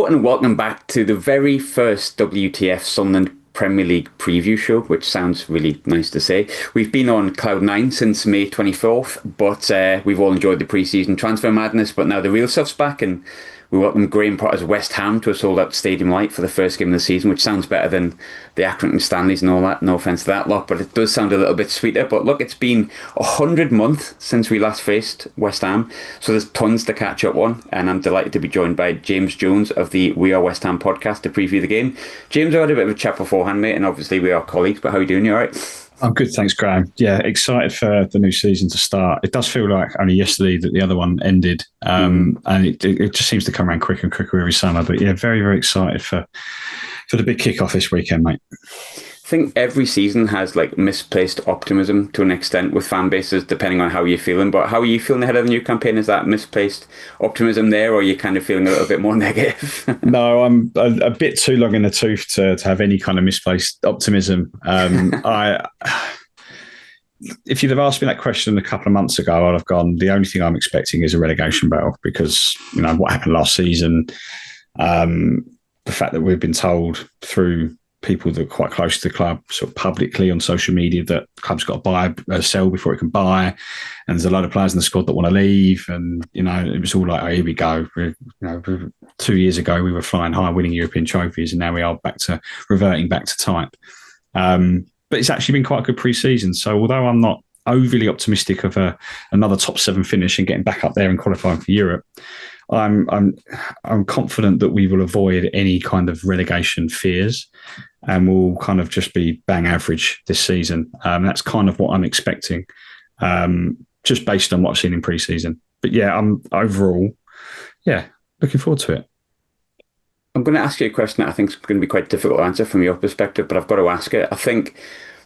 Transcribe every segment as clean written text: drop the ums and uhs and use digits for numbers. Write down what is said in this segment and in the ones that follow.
Hello and welcome back to the very first WTF Sunderland Premier League preview show, which sounds really nice to say. We've been on cloud nine since May 24th, but we've all enjoyed the pre-season transfer madness, but now the real stuff's back, and we welcome Graham Potter's West Ham to a sold-out Stadium Light for the first game of the season, which sounds better than the Accrington Stanleys and all that. No offence to that lot, but it does sound a little bit sweeter. But look, it's been 100 months since we last faced West Ham, so there's tons to catch up on, and I'm delighted to be joined by James Jones of the We Are West Ham podcast to preview the game. James, I had a bit of a chat beforehand, mate, and obviously we are colleagues, but how are you doing? You all right? I'm good, thanks, Graham. Yeah, excited for the new season to start. It does feel like only yesterday that the other one ended, and it just seems to come around quicker and quicker every summer. But yeah, very, very excited for the big kickoff this weekend, mate. I think every season has like misplaced optimism to an extent with fan bases, depending on how you're feeling. But how are you feeling ahead of the new campaign? Is that misplaced optimism there, or are you kind of feeling a little bit more negative? No, I'm a bit too long in the tooth to have any kind of misplaced optimism. If you'd have asked me that question a couple of months ago, I'd have gone, the only thing I'm expecting is a relegation battle because, you know, what happened last season, the fact that we've been told through people that are quite close to the club, sort of publicly on social media, that the club's got to sell before it can buy, and there's a load of players in the squad that want to leave, and you know it was all like, oh, here we go. 2 years ago we were flying high, winning European trophies, and now we are reverting back to type. But it's actually been quite a good pre-season. So although I'm not overly optimistic of another top 7 finish and getting back up there and qualifying for Europe, I'm confident that we will avoid any kind of relegation fears, and we'll kind of just be bang average this season. That's kind of what I'm expecting, just based on what I've seen in pre-season. But yeah, I'm overall, looking forward to it. I'm going to ask you a question that I think is going to be quite difficult to answer from your perspective, but I've got to ask it. I think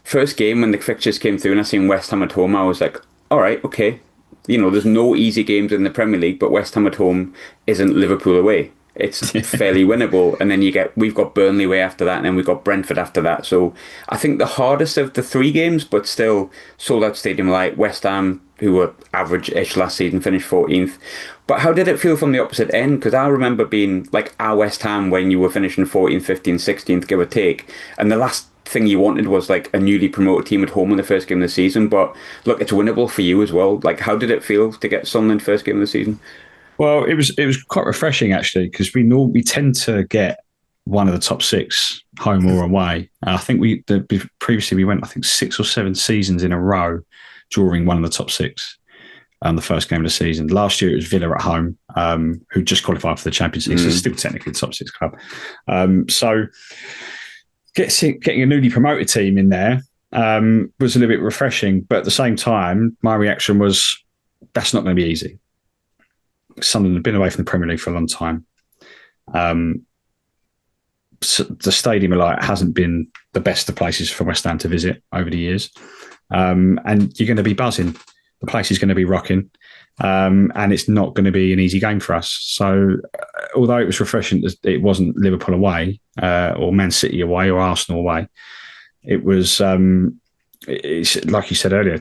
first game when the fixtures came through and I seen West Ham at home, I was like, all right, okay. You know, there's no easy games in the Premier League, but West Ham at home isn't Liverpool away. It's fairly winnable. And then we've got Burnley away after that, and then we've got Brentford after that. So I think the hardest of the 3 games, but still sold out Stadium Light. West Ham, who were average-ish last season, finished 14th. But how did it feel from the opposite end? Because I remember being like our West Ham when you were finishing 14th, 15th, 16th, give or take. And the last thing you wanted was like a newly promoted team at home in the first game of the season. But look, it's winnable for you as well. Like, how did it feel to get Sunderland first game of the season? Well, it was quite refreshing actually, because we tend to get one of the top 6 home or away. I think previously we went 6 or 7 seasons in a row drawing one of the top 6. The first game of the season. Last year it was Villa at home, who just qualified for the Champions League, so still technically the top 6 club. So getting a newly promoted team in there was a little bit refreshing, but at the same time, my reaction was, that's not going to be easy. Sunderland have been away from the Premier League for a long time. So the Stadium Light hasn't been the best of places for West Ham to visit over the years, and you're going to be buzzing. The place is going to be rocking, and it's not going to be an easy game for us. So, although it was refreshing that it wasn't Liverpool away, or Man City away, or Arsenal away, it was, it's like you said earlier,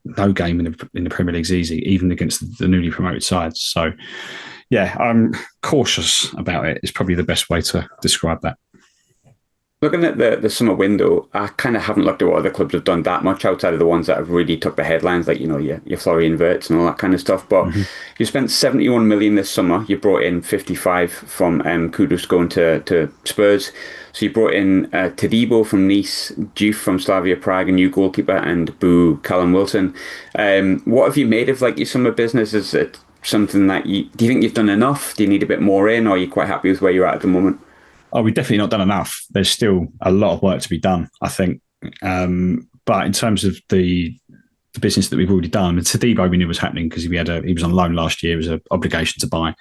no game in the Premier League is easy, even against the newly promoted sides. So, yeah, I'm cautious about it. Is probably the best way to describe that. Looking at the summer window, I kind of haven't looked at what other clubs have done that much outside of the ones that have really took the headlines, like, you know, your Florian Wirtz and all that kind of stuff. But you spent 71 million this summer. You brought in 55 from Kudus going to Spurs. So you brought in Tadibo from Nice, Diouf from Slavia Prague, a new goalkeeper, and Callum Wilson. What have you made of like your summer business? Is it something that do you think you've done enough? Do you need a bit more in, or are you quite happy with where you're at the moment? Oh, we've definitely not done enough. There's still a lot of work to be done, I think. But in terms of the business that we've already done, Tadibo we knew was happening because he was on loan last year. It was an obligation to buy.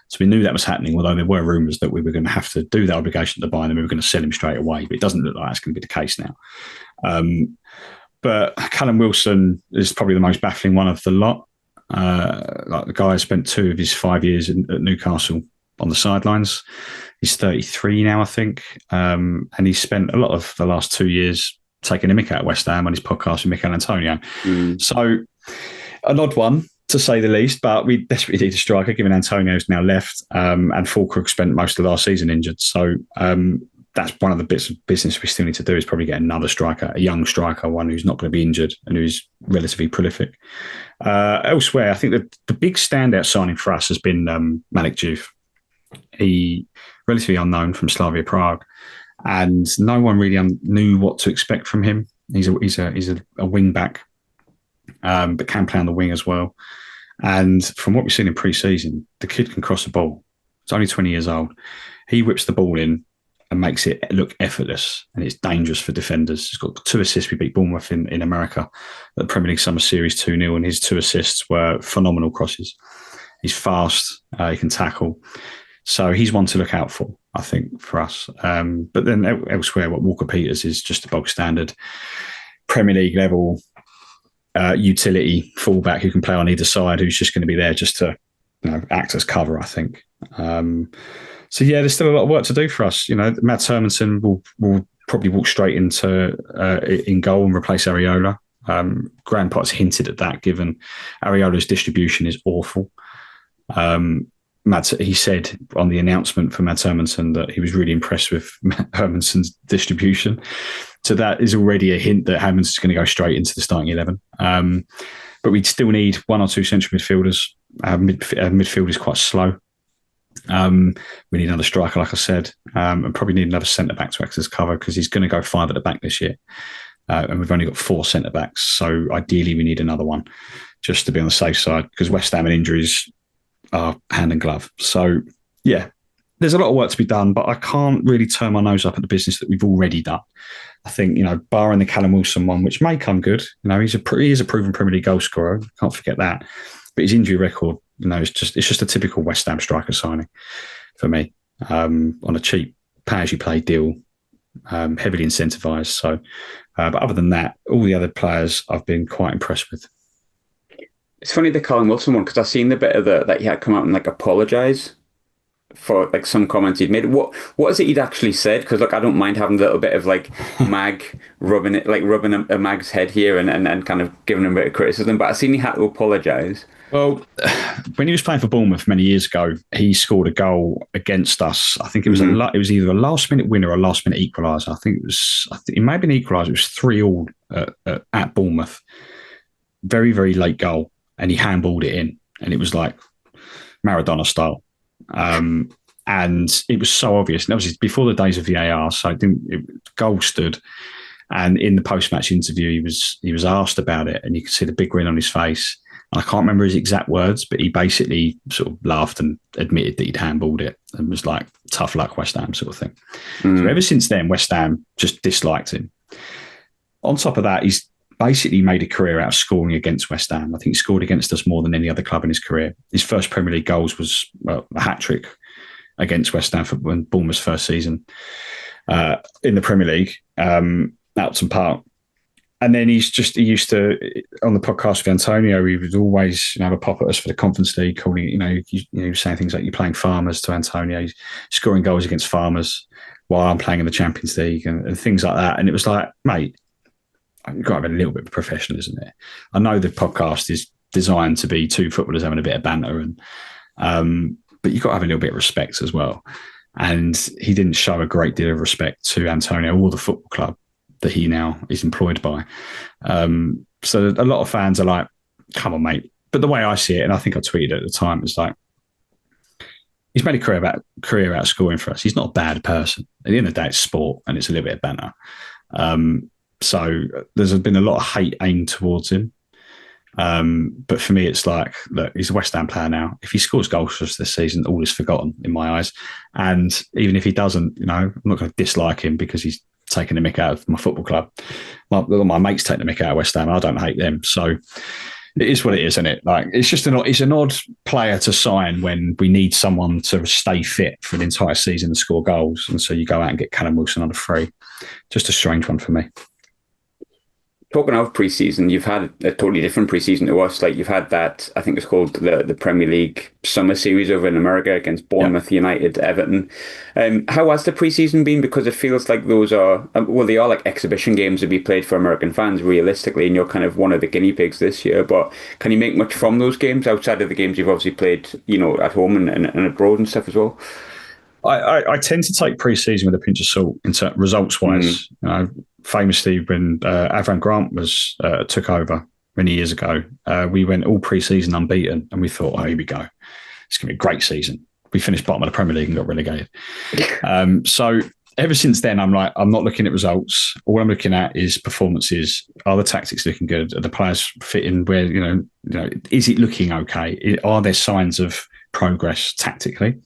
So we knew that was happening, although there were rumours that we were going to have to do that obligation to buy and then we were going to sell him straight away. But it doesn't look like that's going to be the case now. But Callum Wilson is probably the most baffling one of the lot. Like the guy spent 2 of his 5 years at Newcastle on the sidelines. He's 33 now, I think. And he's spent a lot of the last 2 years taking a mick out of West Ham on his podcast with Mikel Antonio. So an odd one. to say the least. But we desperately need a striker, given Antonio's now left, and Fulkrug spent most of last season injured. So that's one of the bits of business we still need to do, is probably get another striker, a young striker, one who's not going to be injured and who's relatively prolific. Elsewhere, I think the big standout signing for us has been Malik Diouf. He relatively unknown from Slavia Prague, and no one really knew what to expect from him. He's a wing back, but can play on the wing as well. And from what we've seen in pre-season, the kid can cross the ball. He's only 20 years old. He whips the ball in and makes it look effortless, and it's dangerous for defenders. He's got 2 assists. We beat Bournemouth in America at the Premier League Summer Series 2-0, and his 2 assists were phenomenal crosses. He's fast. He can tackle. So he's one to look out for, I think, for us. But then elsewhere, Walker Peters is just a bog standard Premier League level utility fullback who can play on either side, who's just going to be there just to act as cover, I think. So yeah, there's still a lot of work to do for us. Mads Hermansen will probably walk straight into in goal and replace Areola. Graham Potter's hinted at that, given Areola's distribution is awful. He said on the announcement for Mads Hermansen that he was really impressed with Hermansen's distribution. So that is already a hint that Hermansen's going to go straight into the starting 11. But we still need 1 or 2 central midfielders. Our midfield is quite slow. We need another striker, like I said, and probably need another centre-back to act as cover, because he's going to go 5 at the back this year. And we've only got 4 centre-backs. So ideally we need another one just to be on the safe side, because West Ham and injuries are hand and glove. So yeah, there's a lot of work to be done, but I can't really turn my nose up at the business that we've already done. I think, barring the Callum Wilson one, which may come good, he is a proven Premier League goal scorer. Can't forget that. But his injury record, it's just a typical West Ham striker signing for me, on a cheap pay-as-you-play deal, heavily incentivised. So, but other than that, all the other players I've been quite impressed with. It's funny, the Callum Wilson one, because I've seen the bit of that he had come out and apologise for some comments he'd made. What is it he'd actually said? Because I don't mind having a little bit of Mag rubbing a Mag's head here and kind of giving him a bit of criticism. But I've seen he had to apologise. Well, when he was playing for Bournemouth many years ago, he scored a goal against us. I think it was it was either a last minute winner or a last minute equaliser. I think it may have been equaliser. It was 3-3 at Bournemouth. Very, very late goal, and he handballed it in, and it was like Maradona style. And it was so obvious. And that was before the days of VAR, so goal stood. And in the post-match interview, he was asked about it, and you could see the big grin on his face. And I can't remember his exact words, but he basically sort of laughed and admitted that he'd handballed it and was like, tough luck, West Ham, sort of thing. So ever since then, West Ham just disliked him. On top of that, he's basically made a career out of scoring against West Ham. I think he scored against us more than any other club in his career. His first Premier League goals was a hat-trick against West Ham for Bournemouth's first season in the Premier League, Upton Park. And then he used to, on the podcast with Antonio, he would always have a pop at us for the Conference League, calling, saying things like, you're playing farmers to Antonio, he's scoring goals against farmers while I'm playing in the Champions League and things like that. And it was like, mate, you've got to have a little bit of professionalism there. I know the podcast is designed to be 2 footballers having a bit of banter, but you've got to have a little bit of respect as well. And he didn't show a great deal of respect to Antonio or the football club that he now is employed by. So a lot of fans are like, come on, mate. But the way I see it, and I think I tweeted at the time, it's like, he's made a career out of scoring for us. He's not a bad person. At the end of the day, it's sport and it's a little bit of banter. So there's been a lot of hate aimed towards him. But for me, it's like, look, he's a West Ham player now. If he scores goals for us this season, all is forgotten in my eyes. And even if he doesn't, I'm not going to dislike him because he's taking the mick out of my football club. My mates take the mick out of West Ham. I don't hate them. So it is what it is, isn't it? Like, it's an odd player to sign when we need someone to stay fit for an entire season and score goals. And so you go out and get Callum Wilson under free. Just a strange one for me. talking of preseason, you've had a totally different preseason to us. Like you've had that, I think it's called the Premier League Summer Series over in America against Yeah. Bournemouth, United, Everton. How has the preseason been? Because it feels like those are, well, they are like exhibition games to be played for American fans, realistically, and you're kind of one of the guinea pigs this year. But can you make much from those games outside of the games you've obviously played, at home and abroad and stuff as well? I tend to take pre-season with a pinch of salt into Mm. results-wise. Famously, when Avram Grant was took over many years ago, we went all pre-season unbeaten, and we thought, oh, here we go. It's going to be a great season. We finished bottom of the Premier League and got relegated. So ever since then, I'm not looking at results. All I'm looking at is performances. Are the tactics looking good? Are the players fitting where, is it looking okay? Are there signs of progress tactically?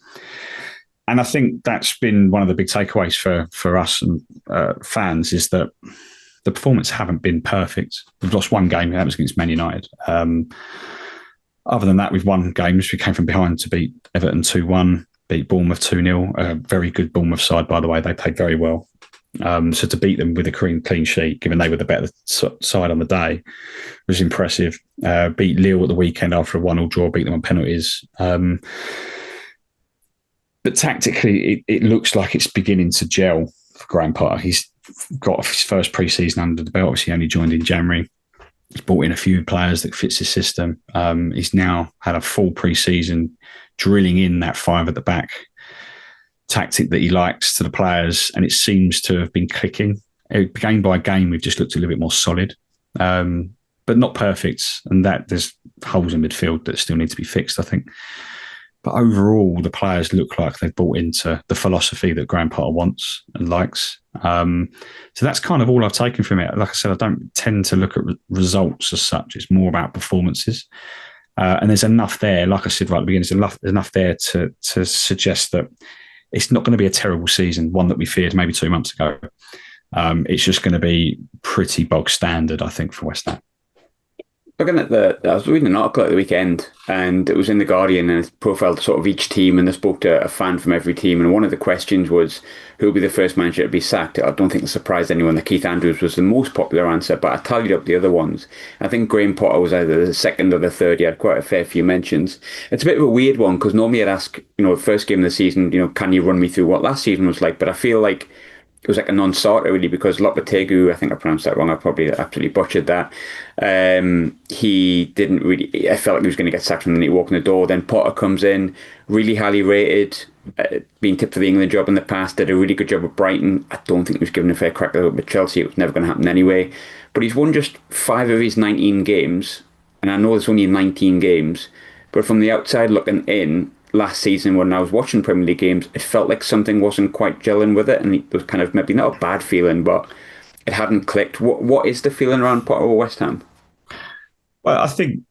And I think that's been one of the big takeaways for us and fans is that the performance haven't been perfect. We've lost one game, that was against Man United. Other than that, we've won games. We came from behind to beat Everton 2-1, beat Bournemouth 2-0. A very good Bournemouth side, by the way. They played very well. So to beat them with a clean sheet, given they were the better side on the day, was impressive. Beat Lille at the weekend after a 1-1 draw, beat them on penalties. But tactically, it looks like it's beginning to gel for Graham Potter. He's got his first pre-season under the belt. Obviously, he only joined in January. He's brought in a few players that fits his system. He's now had a full pre-season drilling in that five at the back tactic that he likes to the players, and it seems to have been clicking. Game by game, we've just looked a little bit more solid, but not perfect, and that there's holes in midfield that still need to be fixed, I think. But overall, the players look like they've bought into the philosophy that Graham Potter wants and likes. So that's kind of all I've taken from it. Like I said, I don't tend to look at results as such. It's more about performances. And there's enough there, like I said right at the beginning, there's enough there to suggest that it's not going to be a terrible season, one that we feared maybe 2 months ago. It's just going to be pretty bog standard, I think, for West Ham. Looking at I was reading an article at the weekend, and it was in the Guardian, and it profiled sort of each team, and they spoke to a fan from every team, and one of the questions was who will be the first manager to be sacked. I don't think it surprised anyone that Keith Andrews was the most popular answer, but I tallied up the other ones. I think Graham Potter was either the second or the third. He had quite a fair few mentions. It's a bit of a weird one because normally I'd ask, first game of the season, can you run me through what last season was like? But I feel like it was like a non-starter really because Lopetegui, I think I pronounced that wrong. I probably absolutely butchered that. He didn't really. I felt like he was going to get sacked from the minute he walked in the door. Then Potter comes in, really highly rated, being tipped for the England job in the past. Did a really good job at Brighton. I don't think he was given a fair crack at Chelsea. It was never going to happen anyway. But he's won just 5 of his 19 games, and I know there's only 19 games. But from the outside looking in, last season when I was watching Premier League games, it felt like something wasn't quite gelling with it, and it was kind of maybe not a bad feeling, but it hadn't clicked. What is the feeling around Potter or West Ham? Well, I think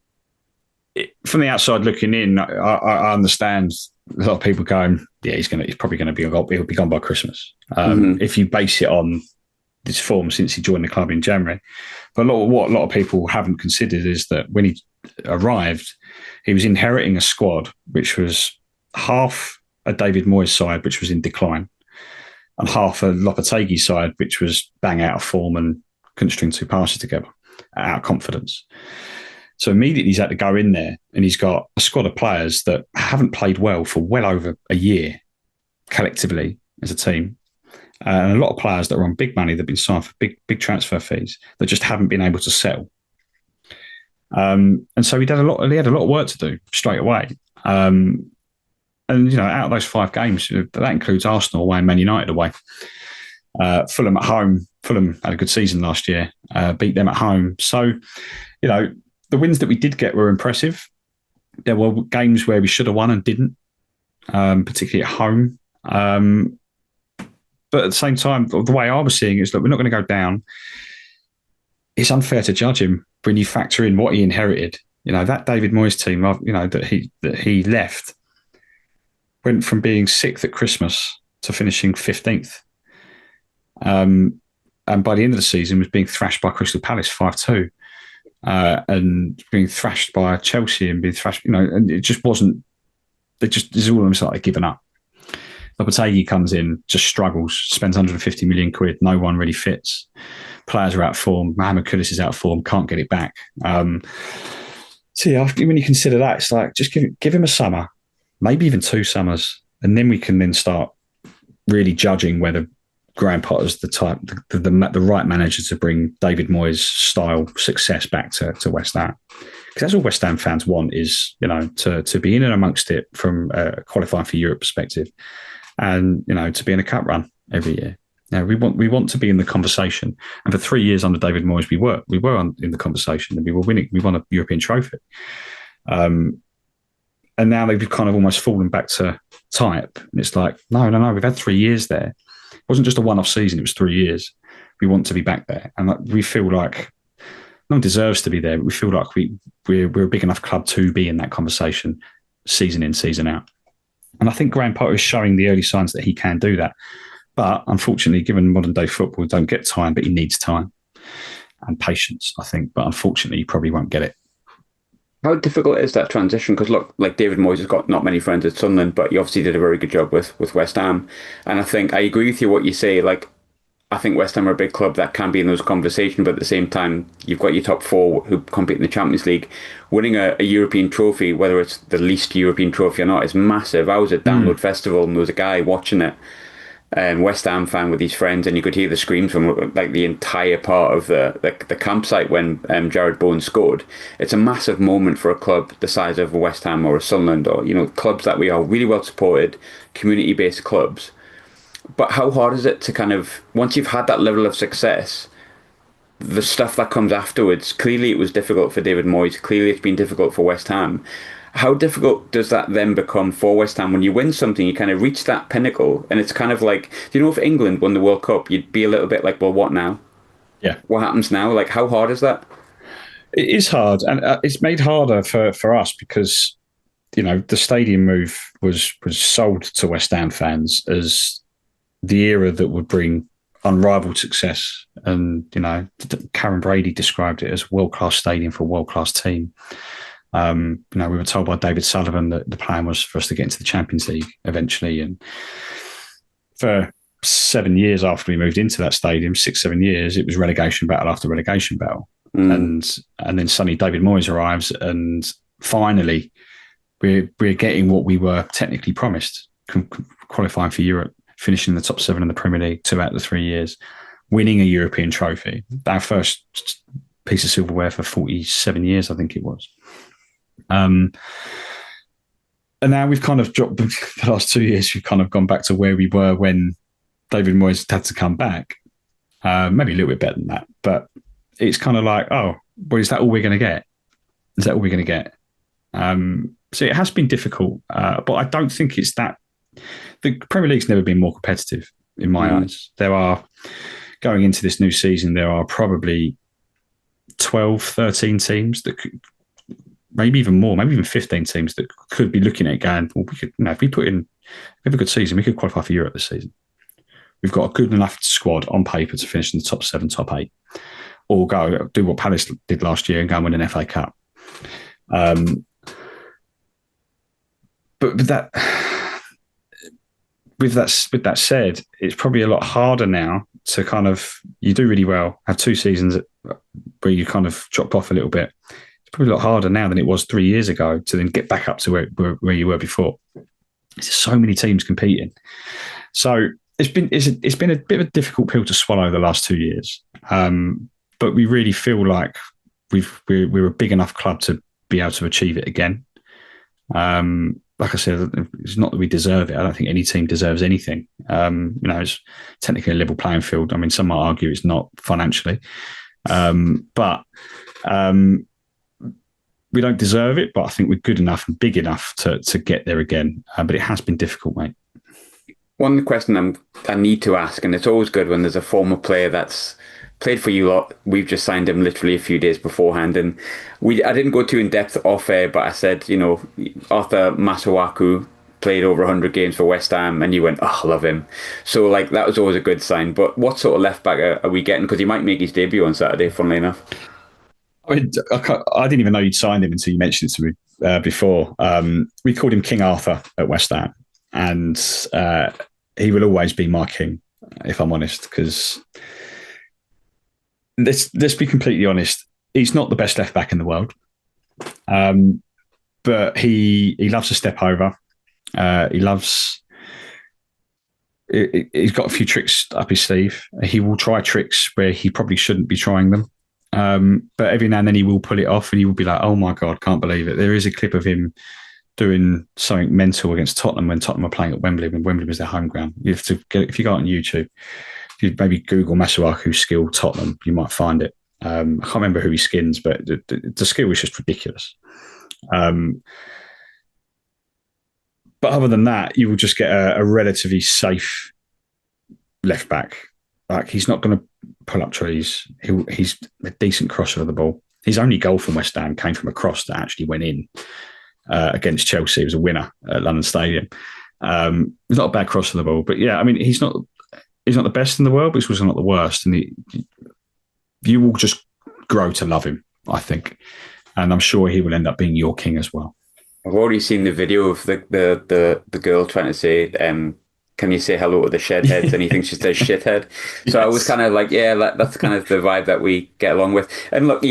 from the outside looking in, I understand a lot of people going, yeah, he's probably going to be he'll be gone by Christmas. If you base it on this form since he joined the club in January, but what a lot of people haven't considered is that when he arrived, he was inheriting a squad which was half a David Moyes side, which was in decline, and half a Lopetegui side, which was bang out of form and couldn't string 2 passes together, out of confidence. So immediately he's had to go in there, and he's got a squad of players that haven't played well for well over a year collectively as a team. And a lot of players that are on big money that have been signed for big transfer fees that just haven't been able to settle. And so he had a lot of work to do straight away. And out of those 5 games, that includes Arsenal away and Man United away. Fulham at home. Fulham had a good season last year. Beat them at home. So, the wins that we did get were impressive. There were games where we should have won and didn't, particularly at home. But at the same time, the way I was seeing it is that we're not going to go down. It's unfair to judge him when you factor in what he inherited. That David Moyes team, that he left, went from being 6th at Christmas to finishing 15th. And by the end of the season was being thrashed by Crystal Palace 5-2. And being thrashed by Chelsea and being thrashed, and it just wasn't. It's all almost like they've given up. Lopetegui comes in, just struggles, spends 150 million quid. No one really fits. Players are out of form. Mohamed Kudus is out of form. Can't get it back. So yeah, when you consider that, it's like just give him a summer, maybe even 2 summers, and then we can then start really judging whether Graham Potter's the right manager to bring David Moyes' style success back to West Ham. Because that's all West Ham fans want is, to be in and amongst it from a qualifying for Europe perspective, and to be in a cup run every year. Now we want to be in the conversation, and for 3 years under David Moyes, we were in the conversation, and we were winning. We won a European trophy, and now they've kind of almost fallen back to type. And it's like, no, we've had 3 years there. It wasn't just a one-off season; it was 3 years. We want to be back there, and we feel like no one deserves to be there. But we feel like we're a big enough club to be in that conversation, season in, season out. And I think Graham Potter is showing the early signs that he can do that. But unfortunately, given modern day football, don't get time, but he needs time and patience, I think. But unfortunately, he probably won't get it. How difficult is that transition? Because look, like David Moyes has got not many friends at Sunderland, but he obviously did a very good job with West Ham. And I think I agree with you what you say. Like, I think West Ham are a big club that can be in those conversations, but at the same time, you've got your top 4 who compete in the Champions League. Winning a European trophy, whether it's the least European trophy or not, is massive. I was at Download Festival and there was a guy watching it, and West Ham fan with his friends, and you could hear the screams from like the entire part of the campsite when Jared Bowen scored. It's a massive moment for a club the size of a West Ham or a Sunderland, or clubs that we are really well supported, community-based clubs. But how hard is it to kind of, once you've had that level of success, the stuff that comes afterwards? Clearly it was difficult for David Moyes, clearly it's been difficult for West Ham. How difficult does that then become for West Ham when you win something, you kind of reach that pinnacle, and it's kind of like, if England won the World Cup, you'd be a little bit like, well, what now? Yeah. What happens now? Like, how hard is that? It is hard, and it's made harder for us because, the stadium move was sold to West Ham fans as the era that would bring unrivaled success. And, Karen Brady described it as world-class stadium for a world-class team. We were told by David Sullivan that the plan was for us to get into the Champions League eventually. And for 7 years after we moved into that stadium, 6-7 years, it was relegation battle after relegation battle. And then suddenly David Moyes arrives, and finally we're getting what we were technically promised, qualifying for Europe, finishing in the top 7 in the Premier League 2 out of the 3 years, winning a European trophy, our first piece of silverware for 47 years, I think it was. And now we've kind of dropped the last 2 years. We've kind of gone back to where we were when David Moyes had to come back. Maybe a little bit better than that, but it's kind of like, oh, well, is that all we're going to get? Is that all we're going to get? So it has been difficult, but I don't think it's that. The Premier League's never been more competitive in my eyes. There are, going into this new season, there are probably 12, 13 teams that could, maybe even more, maybe even 15 teams that could be looking at it going, well, we could, if we have a good season, we could qualify for Europe this season. We've got a good enough squad on paper to finish in the top 7, top 8, or go do what Palace did last year and go and win an FA Cup. But with that said, it's probably a lot harder now to kind of, you do really well, have 2 seasons where you kind of dropped off a little bit. It's probably a lot harder now than it was 3 years ago to then get back up to where you were before. There's so many teams competing. So it's been a bit of a difficult pill to swallow the last 2 years. But we really feel like we're a big enough club to be able to achieve it again. Like I said, it's not that we deserve it. I don't think any team deserves anything. It's technically a level playing field. I mean, some might argue it's not financially, but we don't deserve it. But I think we're good enough and big enough to get there again. But it has been difficult, mate. One question I need to ask, and it's always good when there's a former player that's played for you lot. We've just signed him literally a few days beforehand, and I didn't go too in depth off air, but I said, Arthur Masuaku played over 100 games for West Ham, and you went, oh, I love him. So like that was always a good sign. But what sort of left back are we getting? Because he might make his debut on Saturday, funnily enough. I mean, I didn't even know you'd signed him until you mentioned it to me before. We called him King Arthur at West Ham, and he will always be my king, if I'm honest, because let's be completely honest. He's not the best left back in the world, but he loves to step over. He loves. He's got a few tricks up his sleeve. He will try tricks where he probably shouldn't be trying them. But every now and then he will pull it off, and he will be like, "Oh my god, can't believe it!" There is a clip of him doing something mental against Tottenham when Tottenham were playing at Wembley, when Wembley was their home ground. You have to get, if you go on YouTube, if you maybe Google Masuaku skill Tottenham, you might find it. I can't remember who he skins, but the skill was just ridiculous. But other than that, you will just get a relatively safe left back. Like, he's not going to pull up trees. He's a decent crosser of the ball. His only goal from West Ham came from a cross that actually went in against Chelsea. It was a winner at London Stadium. It's not a bad cross of the ball, but yeah, I mean, he's not the best in the world, but he's also not the worst. And you will just grow to love him, I think. And I'm sure he will end up being your king as well. I've already seen the video of the girl trying to say, can you say hello to the shed heads? And he thinks she says shithead. So I was kind of like, yeah, that's kind of the vibe that we get along with. And look,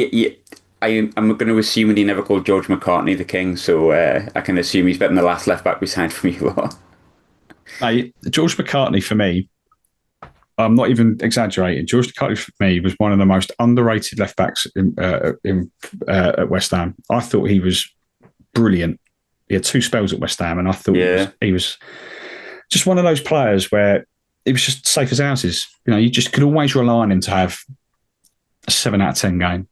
I'm going to assume that he never called George McCartney the king, so I can assume he's better than the last left back we signed from you lot. George McCartney, for me, I'm not even exaggerating. George McCartney, for me, was one of the most underrated left backs at West Ham. I thought he was brilliant. He had 2 spells at West Ham, and I thought he was just one of those players where he was just safe as houses. You know, you just could always rely on him to have a 7 out of 10 game.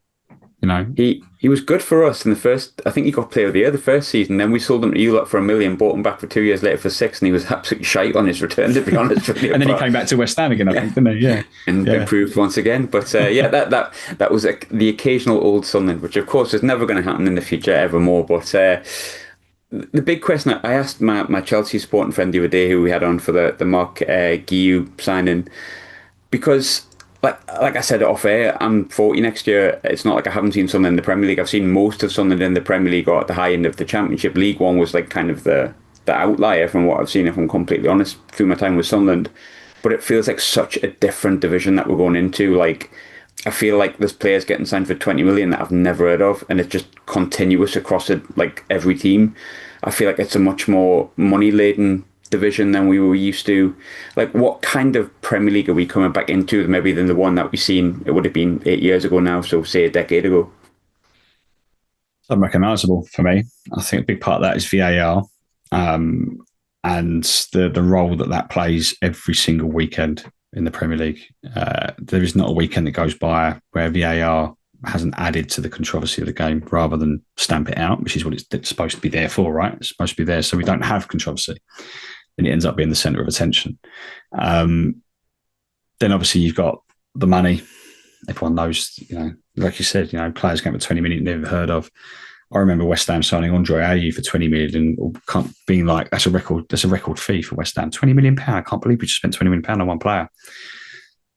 You know, he was good for us in the first. I think he got Player of the Year the first season. Then we sold him to you lot for $1 million, bought him back for 2 years later for 6, and he was absolutely shite on his return, to be honest with you. And then he came back to West Ham again, I think, didn't he? Yeah, and improved once again. But that was the occasional old Sunderland, which of course is never going to happen in the future evermore. But the big question I asked my Chelsea supporting friend the other day, who we had on for the Mark Guiu signing, because like I said off air, I'm 40 next year. It's not like I haven't seen Sunderland in the Premier League. I've seen most of Sunderland in the Premier League or at the high end of the Championship. League One was like kind of the outlier from what I've seen, if I'm completely honest, through my time with Sunderland. But it feels like such a different division that we're going into. Like, I feel like there's players getting signed for 20 million that I've never heard of, and it's just continuous across like every team. I feel like it's a much more money-laden division than we were used to. Like, what kind of Premier League are we coming back into maybe than the one that we've seen? It would have been 8 years ago now, so say a decade ago. It's unrecognisable for me. I think a big part of that is VAR, and the role that plays every single weekend in the Premier League. There is not a weekend that goes by where VAR hasn't added to the controversy of the game rather than stamp it out, which is what it's supposed to be there for, right? It's supposed to be there so we don't have controversy. And it ends up being the centre of attention. Then obviously you've got the money. Everyone knows, you know, like you said, you know, players getting for 20 million never heard of. I remember West Ham signing Andre Ayew for 20 million and being like, that's a record fee for West Ham. £20 million. I can't believe we just spent £20 million on one player.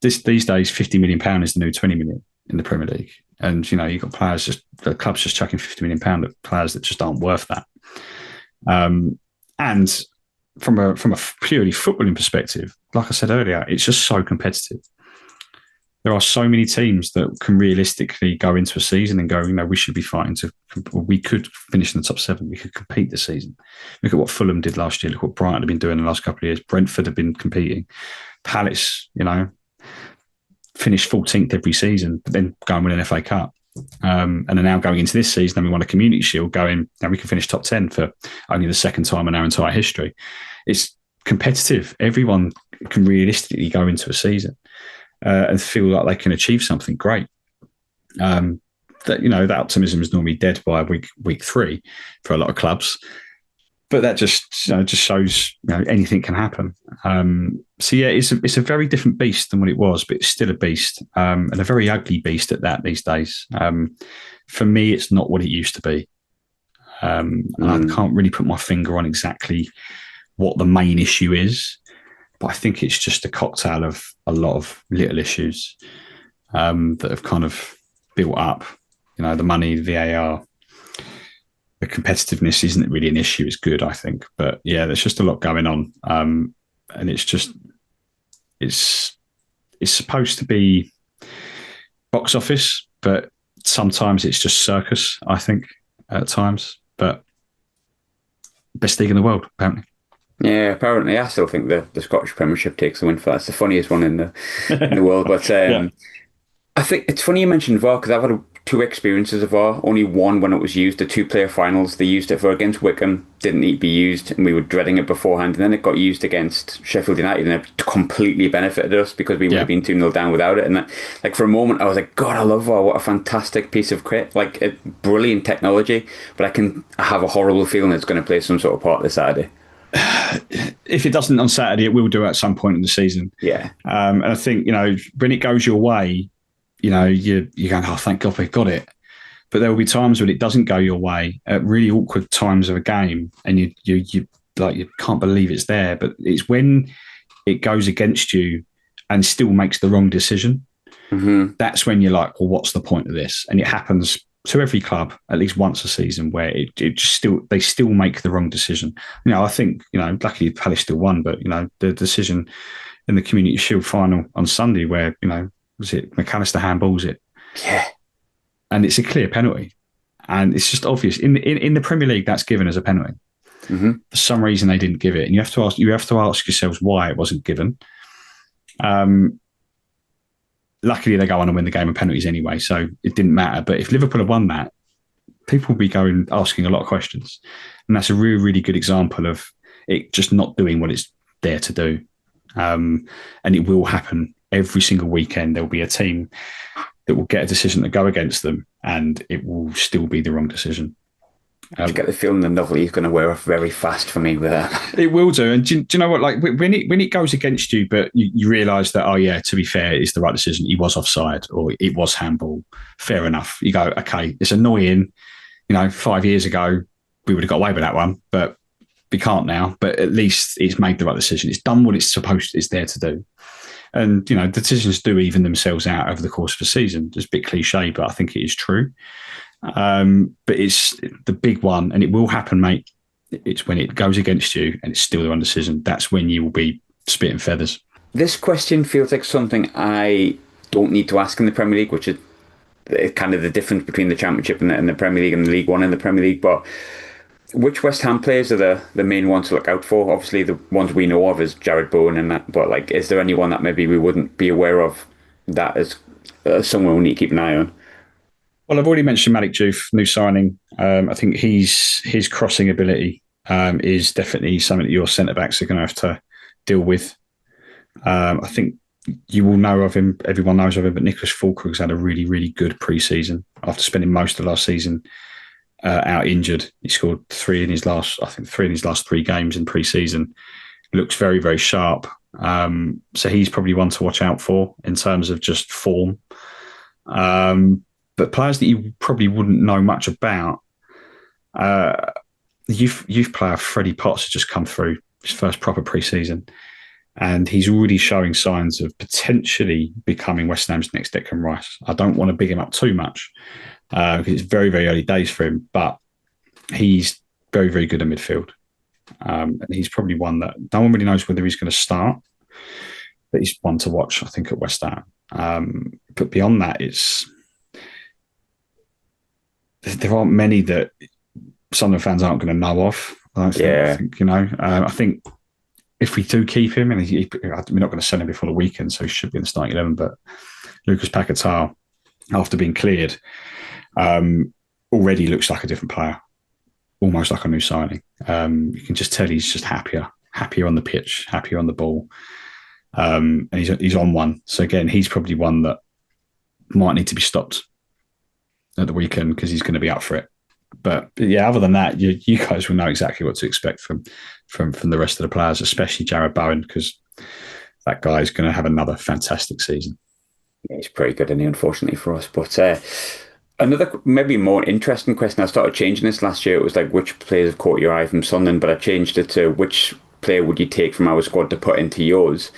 These days, £50 million is the new 20 million in the Premier League. And, you know, you've got players the club's just chucking £50 million at players that just aren't worth that. And from a purely footballing perspective, like I said earlier, it's just so competitive. There are so many teams that can realistically go into a season and go, you know, we should be fighting we could finish in the top 7. We could compete this season. Look at what Fulham did last year. Look what Brighton have been doing in the last couple of years. Brentford have been competing. Palace, you know, finish 14th every season, but then go and win an FA Cup. And are now going into this season, and we won a Community Shield, going, now we can finish top 10 for only the second time in our entire history. It's competitive. Everyone can realistically go into a season and feel like they can achieve something great. That, you know, that optimism is normally dead by week 3 for a lot of clubs. But that just shows, you know, anything can happen. So yeah, it's a very different beast than what it was, but it's still a beast, and a very ugly beast at that these days. For me, it's not what it used to be. I can't really put my finger on exactly what the main issue is, but I think it's just a cocktail of a lot of little issues that have kind of built up. You know, the money, the VAR. The competitiveness isn't really an issue. It's good, I think. But yeah, there's just a lot going on. and it's supposed to be box office, but sometimes it's just circus, I think, at times. But best league in the world, apparently. Yeah, apparently, I still think the Scottish Premiership takes the win for that. It's the funniest one in the world. But Yeah. I think it's funny you mentioned VAR because I've had two experiences of VAR. Only one when it was used, the two-player finals. They used it for against Wickham, didn't need to be used, and we were dreading it beforehand. And then it got used against Sheffield United, and it completely benefited us because we would Yeah. have been 2-0 down without it. And that, like for a moment, I was like, God, I love VAR. What a fantastic piece of kit! Like brilliant technology. But I have a horrible feeling it's going to play some sort of part this Saturday. If it doesn't on Saturday, it will do at some point in the season. Yeah. And I think, when it goes your way, you're going, oh, thank God we've got it. But there will be times when it doesn't go your way at really awkward times of a game, and you can't believe it's there. But it's when it goes against you and still makes the wrong decision. Mm-hmm. That's when you're like, well, what's the point of this? And it happens to every club at least once a season where they still make the wrong decision. I think, luckily Palace still won, but the decision in the Community Shield final on Sunday where, was it McAllister handballs it? Yeah. And it's a clear penalty. And it's just obvious. In the Premier League, that's given as a penalty. Mm-hmm. For some reason, they didn't give it. And you have to ask yourselves why it wasn't given. Luckily, they go on and win the game of penalties anyway, so it didn't matter. But if Liverpool had won that, people would be asking a lot of questions. And that's a really, really good example of it just not doing what it's there to do. And it will happen every single weekend. There will be a team that will get a decision to go against them, and it will still be the wrong decision. I get the feeling the novelty is going to wear off very fast for me with that. It will do. And do you know what? Like when it goes against you, but you realise that, oh yeah, to be fair, it's the right decision. He was offside, or it was handball. Fair enough. You go, okay, it's annoying. 5 years ago we would have got away with that one, but we can't now. But at least it's made the right decision. It's done what it's there to do. And the decisions do even themselves out over the course of a season. It's a bit cliche, but I think it is true. But it's the big one, and it will happen, mate. It's when it goes against you and it's still the wrong decision. That's when you will be spitting feathers. This question feels like something I don't need to ask in the Premier League, which is kind of the difference between the Championship and the Premier League and the League One and the Premier League. But which West Ham players are the main ones to look out for? Obviously, the ones we know of is Jared Bowen and that. But is there anyone that maybe we wouldn't be aware of that is someone we need to keep an eye on? Well, I've already mentioned Malik Diouf, new signing. I think his crossing ability is definitely something that your centre backs are going to have to deal with. I think you will know of him. Everyone knows of him, but Nicholas Fulkrug's had a really, really good pre-season after spending most of last season out injured. He scored three in his last 3 games in pre-season. Looks very, very sharp. So he's probably one to watch out for in terms of just form. But players that you probably wouldn't know much about, the youth player Freddie Potts has just come through his first proper pre-season, and he's already showing signs of potentially becoming West Ham's next Declan Rice. I don't want to big him up too much because it's very, very early days for him, but he's very, very good at midfield. And he's probably one that no one really knows whether he's going to start, but he's one to watch, I think, at West Ham. But beyond that, there aren't many that Sunderland fans aren't going to know of. I think if we do keep him, and we're not going to sell him before the weekend, so he should be in the starting 11. But Lucas Paquetá, after being cleared, already looks like a different player, almost like a new signing. You can just tell he's just happier on the pitch, happier on the ball, and he's on one. So again, he's probably one that might need to be stopped at the weekend because he's going to be up for it. But yeah, other than that, you guys will know exactly what to expect from the rest of the players, especially Jared Bowen, because that guy is going to have another fantastic season. Yeah, he's pretty good, isn't he, unfortunately for us. But another maybe more interesting question, I started changing this last year. It was like, which players have caught your eye from Sunderland? But I changed it to which player would you take from our squad to put into yours?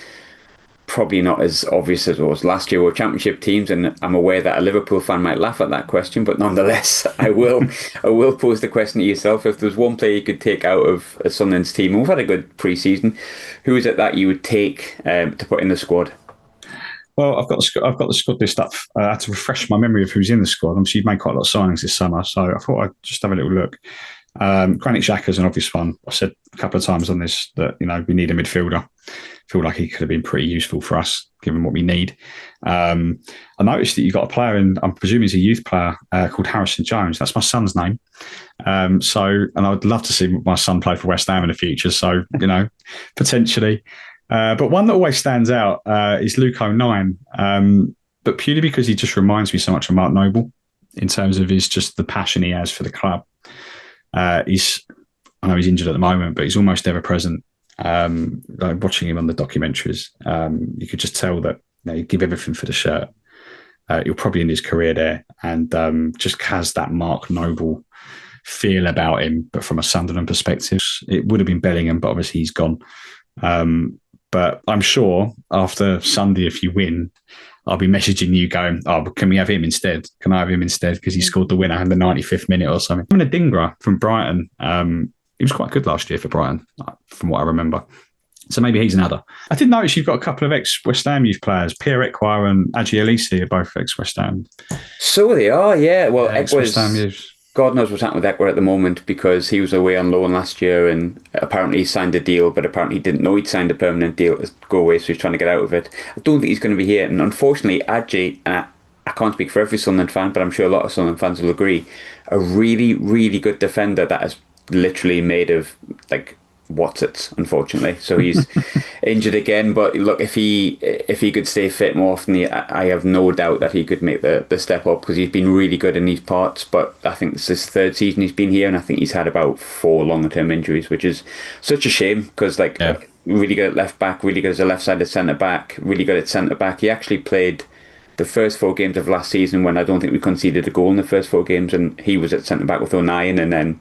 probably not as obvious as it was last year with championship teams, and I'm aware that a Liverpool fan might laugh at that question, but nonetheless, I will pose the question to yourself. If there's one player you could take out of a Sunderland's team, and we've had a good pre-season, who is it that you would take to put in the squad? Well, I've got the squad list up. I had to refresh my memory of who's in the squad. Obviously, you've made quite a lot of signings this summer, so I thought I'd just have a little look. Granit Xhaka's an obvious one. I've said a couple of times on this that we need a midfielder. I feel like he could have been pretty useful for us given what we need. I noticed that you got a player in. I'm presuming he's a youth player called Harrison Jones. That's my son's name. And I would love to see my son play for West Ham in the future. So potentially. But one that always stands out is Luke 09, but purely because he just reminds me so much of Mark Noble in terms of just the passion he has for the club. I know he's injured at the moment, but he's almost ever present. Watching him on the documentaries, you could just tell that he'd give everything for the shirt. He'll probably end his career there, and just has that Mark Noble feel about him, but from a Sunderland perspective. It would have been Bellingham, but obviously he's gone. But I'm sure after Sunday, if you win, I'll be messaging you going, oh, can we have him instead? Can I have him instead? Because he scored the winner in the 95th minute or something. I'm in a Dingra from Brighton. He was quite good last year for Brighton, from what I remember. So maybe he's another. I did notice you've got a couple of ex-West Ham youth players. Pierre Ekwa and Adji Elise are both ex-West Ham. So they are, yeah. Well, ex-West Ham youth. God knows what's happening with Ekwa at the moment, because he was away on loan last year and apparently he signed a deal, but apparently he didn't know he'd signed a permanent deal to go away, so he's trying to get out of it. I don't think he's going to be here. And unfortunately, Adji, and I can't speak for every Sunderland fan, but I'm sure a lot of Sunderland fans will agree, a really, really good defender that is literally made of, like, what's-its, unfortunately. So he's injured again, but look, if he could stay fit more often, I have no doubt that he could make the step up, because he's been really good in these parts. But I think this is his third season he's been here, and I think he's had about 4 longer-term injuries, which is such a shame, because really good at left back, really good as a left-sided centre back, really good at centre back. He actually played the first 4 games of last season when I don't think we conceded a goal in the first 4 games, and he was at centre back with 09, and then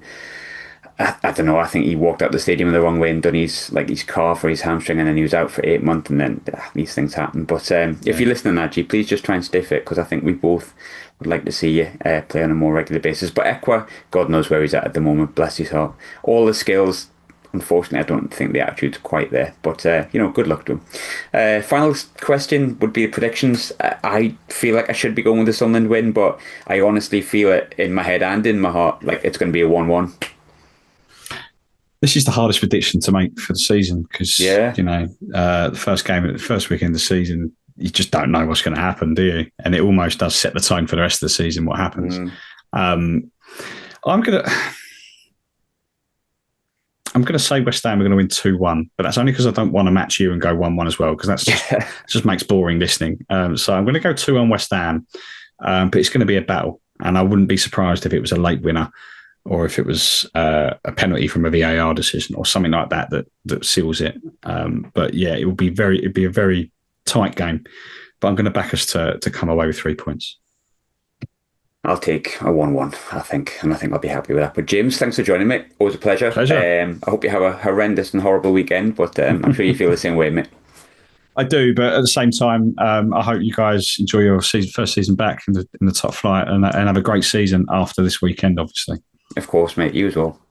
I don't know, I think he walked out the stadium the wrong way and done his calf or his hamstring, and then he was out for 8 months, and then these things happen. But if you're listening, Adji, please just try and stay fit, because I think we both would like to see you play on a more regular basis. But Ekwa, God knows where he's at the moment, bless his heart. All the skills, unfortunately, I don't think the attitude's quite there. But, good luck to him. Final question would be predictions. I feel like I should be going with the Sunderland win, but I honestly feel it in my head and in my heart like it's going to be a 1-1. This is the hardest prediction to make for the season, because the first weekend of the season, you just don't know what's going to happen, do you? And it almost does set the tone for the rest of the season. What happens? I'm gonna say West Ham are going to win 2-1, but that's only because I don't want to match you and go 1-1 as well, because that's just makes boring listening. So I'm going to go 2-1 West Ham, but it's going to be a battle, and I wouldn't be surprised if it was a late winner, or if it was a penalty from a VAR decision or something like that seals it. But yeah, it'd be a very tight game. But I'm going to back us to come away with 3 points. I'll take a 1-1, I think, and I think I'll be happy with that. But James, thanks for joining me. Always a pleasure. I hope you have a horrendous and horrible weekend, but I'm sure you feel the same way, mate. I do, but at the same time, I hope you guys enjoy your first season back in the top flight and have a great season after this weekend, obviously. Of course, mate. You as well.